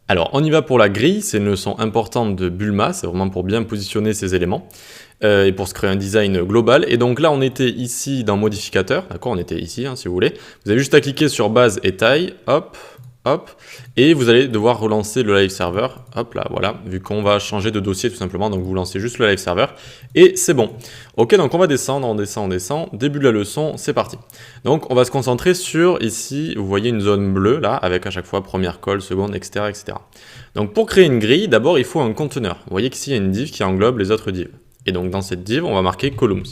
Alors, on y va pour la grille, c'est une leçon importante de Bulma, c'est vraiment pour bien positionner ces éléments et pour se créer un design global. Et donc là, on était ici dans modificateur, d'accord, on était ici, si vous voulez. Vous avez juste à cliquer sur base et taille, hop, hop, et vous allez devoir relancer le live server, hop là, voilà, vu qu'on va changer de dossier tout simplement, donc vous lancez juste le live server, et c'est bon. Ok, donc on va descendre, on descend, on descend, début de la leçon, c'est parti. Donc on va se concentrer sur, ici, vous voyez une zone bleue, là, avec à chaque fois première colle, seconde, etc., etc. Donc pour créer une grille, d'abord il faut un conteneur. Vous voyez qu'ici il y a une div qui englobe les autres divs. Et donc dans cette div, on va marquer columns.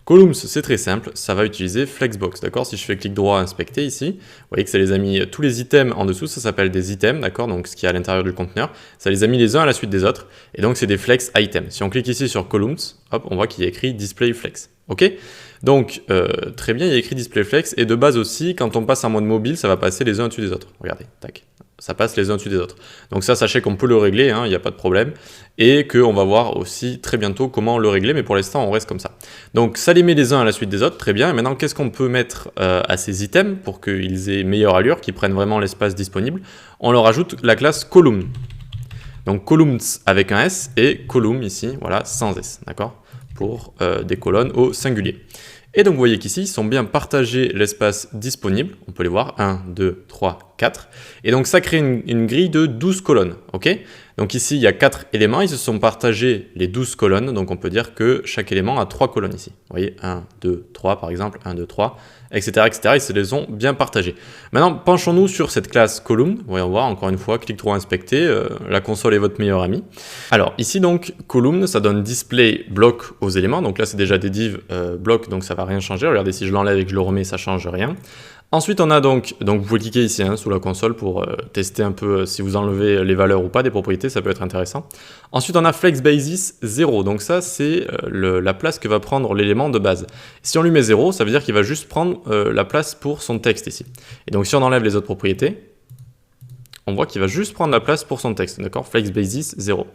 Columns, c'est très simple, ça va utiliser Flexbox, d'accord? Si je fais clic droit, inspecter ici, vous voyez que ça les a mis, tous les items en dessous, ça s'appelle des items, d'accord? Donc ce qui est à l'intérieur du conteneur, ça les a mis les uns à la suite des autres, et donc c'est des flex items. Si on clique ici sur columns, hop, on voit qu'il y a écrit display flex, ok? Donc très bien, il y a écrit display flex, et de base aussi, quand on passe en mode mobile, ça va passer les uns au-dessus des autres. Regardez, tac. Ça passe les uns au-dessus des autres. Donc ça, sachez qu'on peut le régler, il n'y a pas de problème, et qu'on va voir aussi très bientôt comment le régler, mais pour l'instant, on reste comme ça. Donc ça les met les uns à la suite des autres, très bien. Et maintenant, qu'est-ce qu'on peut mettre à ces items pour qu'ils aient meilleure allure, qu'ils prennent vraiment l'espace disponible? On leur ajoute la classe column. Donc columns avec un S et column ici, voilà, sans S, d'accord? Pour des colonnes au singulier. Et donc vous voyez qu'ici, ils sont bien partagés l'espace disponible. On peut les voir, 1, 2, 3, 4. Et donc ça crée une grille de 12 colonnes, ok? Donc ici, il y a 4 éléments, ils se sont partagés les 12 colonnes. Donc on peut dire que chaque élément a 3 colonnes ici. Vous voyez, 1, 2, 3 par exemple, 1, 2, 3, etc. etc. Ils se les ont bien partagés. Maintenant, penchons-nous sur cette classe column. Voyons voir, encore une fois, clic droit inspecter. La console est votre meilleur ami. Alors ici donc, column, ça donne display bloc aux éléments. Donc là, c'est déjà des divs bloc, donc ça va rien changer. Regardez, si je l'enlève et que je le remets, ça change rien. Ensuite, on a donc vous pouvez cliquer ici sous la console pour tester un peu si vous enlevez les valeurs ou pas des propriétés, ça peut être intéressant. Ensuite, on a flex basis 0, donc ça c'est la place que va prendre l'élément de base. Si on lui met 0, ça veut dire qu'il va juste prendre la place pour son texte ici. Et donc si on enlève les autres propriétés, on voit qu'il va juste prendre la place pour son texte, d'accord? Flex basis 0.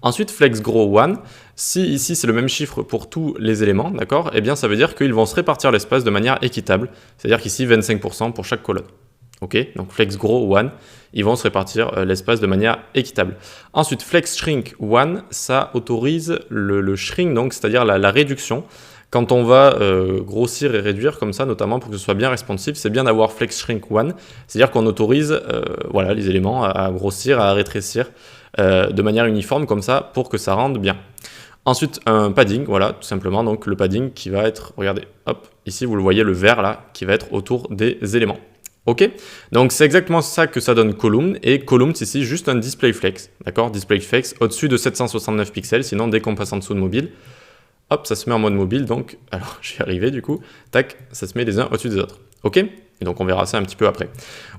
Ensuite, flex grow 1, si ici c'est le même chiffre pour tous les éléments, d'accord? Eh bien ça veut dire qu'ils vont se répartir l'espace de manière équitable, c'est-à-dire qu'ici 25% pour chaque colonne. Ok? Donc flex grow 1, ils vont se répartir l'espace de manière équitable. Ensuite, flex shrink 1, ça autorise le shrink, donc c'est-à-dire la réduction. Quand on va grossir et réduire comme ça, notamment pour que ce soit bien responsive, c'est bien d'avoir flex shrink 1, c'est-à-dire qu'on autorise voilà, les éléments à grossir, à rétrécir de manière uniforme comme ça pour que ça rende bien. Ensuite, un padding, voilà, tout simplement, donc le padding qui va être, regardez, hop, ici vous le voyez, le vert là, qui va être autour des éléments. Ok? Donc c'est exactement ça que ça donne column, et column c'est ici juste un display flex, d'accord? Display flex au-dessus de 769 pixels, sinon dès qu'on passe en dessous de mobile, hop, ça se met en mode mobile, donc, alors je vais arriver du coup, tac, ça se met les uns au-dessus des autres, ok? Et donc on verra ça un petit peu après.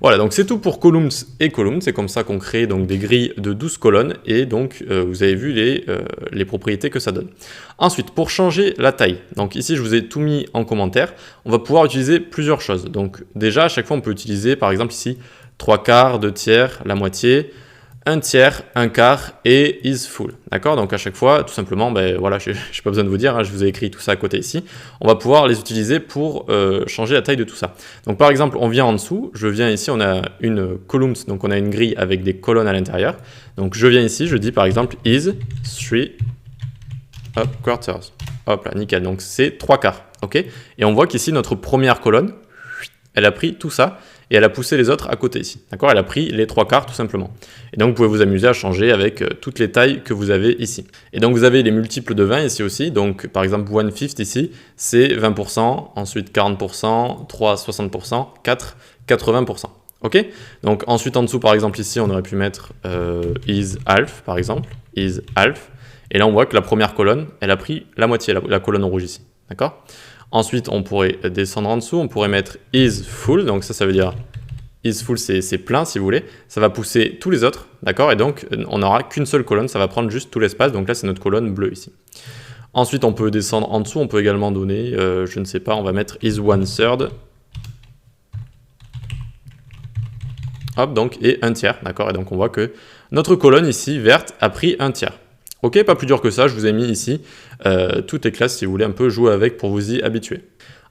Voilà, donc c'est tout pour columns et columns, c'est comme ça qu'on crée donc des grilles de 12 colonnes, et donc vous avez vu les propriétés que ça donne. Ensuite, pour changer la taille, donc ici je vous ai tout mis en commentaire, on va pouvoir utiliser plusieurs choses. Donc déjà, à chaque fois on peut utiliser par exemple ici 3/4, 2/3, la moitié, 1/3, 1/4 et is full. D'accord? Donc à chaque fois, tout simplement, ben voilà, je n'ai pas besoin de vous dire, je vous ai écrit tout ça à côté ici. On va pouvoir les utiliser pour changer la taille de tout ça. Donc par exemple, on vient en dessous, je viens ici, on a une column, donc on a une grille avec des colonnes à l'intérieur. Donc je viens ici, je dis par exemple is 3 quarters. Hop là, nickel. Donc c'est 3/4. Ok? Et on voit qu'ici, notre première colonne, elle a pris tout ça. Et elle a poussé les autres à côté ici. D'accord? Elle a pris les 3/4 tout simplement. Et donc vous pouvez vous amuser à changer avec toutes les tailles que vous avez ici. Et donc vous avez les multiples de 20 ici aussi. Donc par exemple 1/5 ici, c'est 20%, ensuite 40%, 3 60%, 4 80%. Ok? Donc ensuite en dessous par exemple ici, on aurait pu mettre is half par exemple, is half. Et là on voit que la première colonne, elle a pris la moitié, la colonne en rouge ici. D'accord? Ensuite, on pourrait descendre en dessous, on pourrait mettre is full, donc ça veut dire is full, c'est plein si vous voulez. Ça va pousser tous les autres, d'accord? Et donc, on n'aura qu'une seule colonne, ça va prendre juste tout l'espace, donc là, c'est notre colonne bleue ici. Ensuite, on peut descendre en dessous, on peut également donner, je ne sais pas, on va mettre is 1/3. Hop, donc, et 1/3, d'accord? Et donc, on voit que notre colonne ici, verte, a pris 1/3. Ok, pas plus dur que ça, je vous ai mis ici toutes les classes si vous voulez un peu jouer avec pour vous y habituer.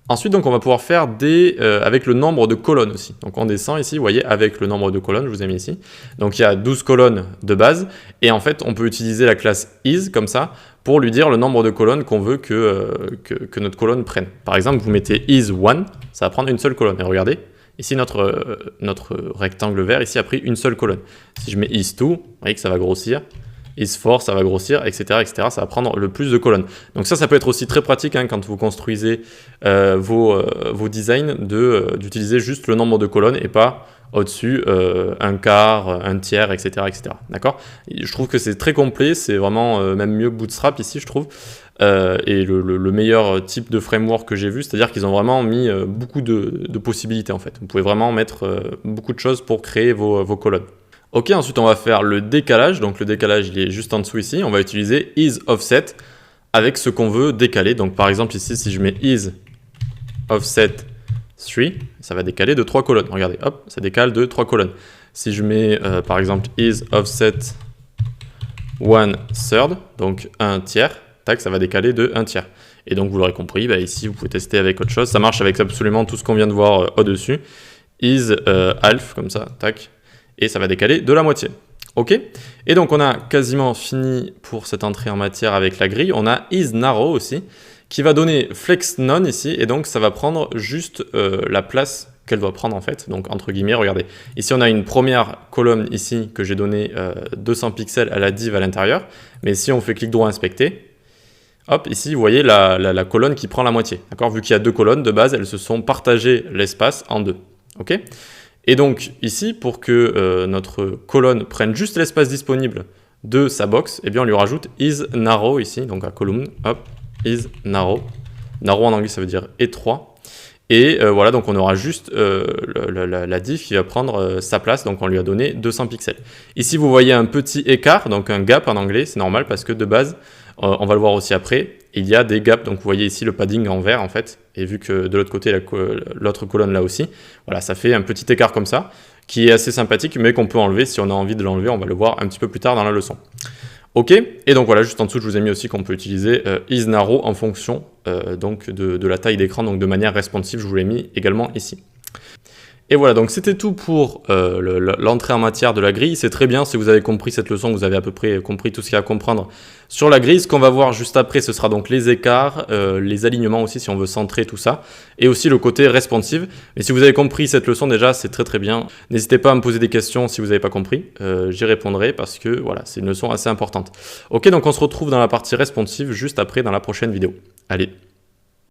Ensuite, donc, on va pouvoir faire avec le nombre de colonnes aussi. Donc, on descend ici, vous voyez, avec le nombre de colonnes, je vous ai mis ici. Donc, il y a 12 colonnes de base. Et en fait, on peut utiliser la classe is, comme ça, pour lui dire le nombre de colonnes qu'on veut que notre colonne prenne. Par exemple, vous mettez is1, ça va prendre une seule colonne. Et regardez, ici, notre rectangle vert, ici, a pris une seule colonne. Si je mets is2, vous voyez que ça va grossir. is4, ça va grossir, etc., etc. Ça va prendre le plus de colonnes. Donc ça peut être aussi très pratique hein, quand vous construisez vos designs d'utiliser juste le nombre de colonnes et pas au-dessus un quart, un tiers, etc., etc. D'accord ? Je trouve que c'est très complet, c'est vraiment même mieux que Bootstrap ici, je trouve. Et le meilleur type de framework que j'ai vu, c'est-à-dire qu'ils ont vraiment mis beaucoup de possibilités en fait. Vous pouvez vraiment mettre beaucoup de choses pour créer vos colonnes. Ok, ensuite on va faire le décalage. Donc le décalage, il est juste en dessous ici. On va utiliser isOffset avec ce qu'on veut décaler. Donc par exemple ici, si je mets isOffset 3, ça va décaler de 3 colonnes. Regardez, hop, ça décale de 3 colonnes. Si je mets par exemple isOffset 1/3, donc 1 tiers, tac, ça va décaler de 1 tiers. Et donc vous l'aurez compris, bah, ici vous pouvez tester avec autre chose. Ça marche avec absolument tout ce qu'on vient de voir au-dessus. Half, comme ça, tac. Et ça va décaler de la moitié. Ok. Et donc on a quasiment fini pour cette entrée en matière avec la grille. On a isNarrow aussi, qui va donner flexNone ici, et donc ça va prendre juste la place qu'elle doit prendre en fait. Donc entre guillemets, regardez. Ici on a une première colonne ici que j'ai donné 200 pixels à la div à l'intérieur. Mais si on fait clic droit inspecter, hop, ici vous voyez la colonne qui prend la moitié. D'accord ? Vu qu'il y a deux colonnes de base, elles se sont partagées l'espace en deux. Ok ? Et donc ici, pour que notre colonne prenne juste l'espace disponible de sa box, eh bien on lui rajoute isNarrow ici, donc à column, hop, isNarrow. Narrow en anglais ça veut dire étroit. Et voilà, donc on aura juste la div qui va prendre sa place, donc on lui a donné 200 pixels. Ici vous voyez un petit écart, donc un gap en anglais, c'est normal parce que de base, on va le voir aussi après, il y a des gaps, donc vous voyez ici le padding en vert en fait, et vu que de l'autre côté, l'autre colonne là aussi, voilà, ça fait un petit écart comme ça, qui est assez sympathique, mais qu'on peut enlever, si on a envie de l'enlever, on va le voir un petit peu plus tard dans la leçon. Ok, et donc voilà, juste en dessous, je vous ai mis aussi qu'on peut utiliser isNarrow en fonction donc de la taille d'écran, donc de manière responsive, je vous l'ai mis également ici. Et voilà, donc c'était tout pour l'entrée en matière de la grille. C'est très bien si vous avez compris cette leçon, vous avez à peu près compris tout ce qu'il y a à comprendre sur la grille. Ce qu'on va voir juste après, ce sera donc les écarts, les alignements aussi si on veut centrer tout ça, et aussi le côté responsive. Mais si vous avez compris cette leçon déjà, c'est très très bien. N'hésitez pas à me poser des questions si vous n'avez pas compris, j'y répondrai parce que voilà, c'est une leçon assez importante. Ok, donc on se retrouve dans la partie responsive juste après dans la prochaine vidéo. Allez.